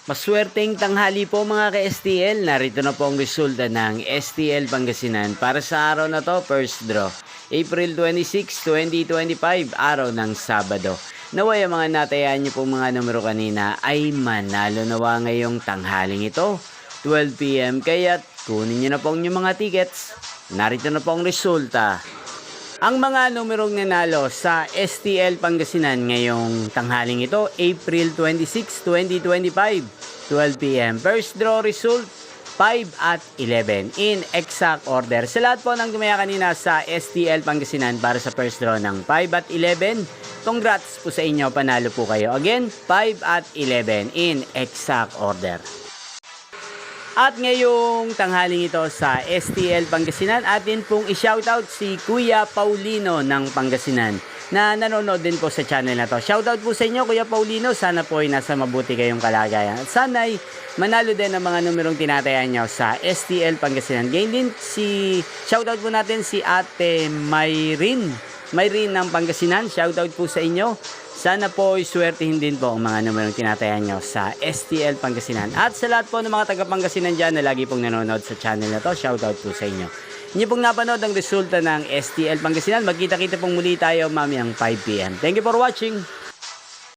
Maswerteng tanghali po mga ka-STL. Narito na po ang resulta ng STL Pangasinan para sa araw na to, first draw. April 26, 2025, araw ng Sabado. Naway ang mga natayaan niyo pong mga numero kanina ay manalo nawa ngayong tanghaling ito, 12 PM. Kaya't kunin niyo na po ang inyong mga tickets. Narito na po ang resulta. Ang mga numerong nanalo sa STL Pangasinan ngayong tanghaling ito, April 26, 2025, 12 PM. First draw result, 5 at 11 in exact order. Sa lahat po ng tumaya kanina sa STL Pangasinan para sa first draw ng 5 at 11, congrats po sa inyo, panalo po kayo. Again, 5 at 11 in exact order. At ngayong tanghaling ito sa STL Pangasinan, atin pong i-shoutout si Kuya Paulino ng Pangasinan na nanonood din po sa channel na to. Shoutout po sa inyo Kuya Paulino, sana po ay nasa mabuti kayong kalagayan. At sana ay manalo din ang mga numerong tinatayan nyo sa STL Pangasinan. Ganyan din shoutout po natin si Ate Mayrin ng Pangasinan. Shoutout po sa inyo. Sana po swertihin din po ang mga numerong tinatayan nyo sa STL Pangasinan. At sa lahat po ng mga taga Pangasinan dyan na lagi pong nanonood sa channel na to, shoutout po sa inyo. Inyo pong napanood ang resulta ng STL Pangasinan. Magkita-kita pong muli tayo mamayang 5 PM. Thank you for watching.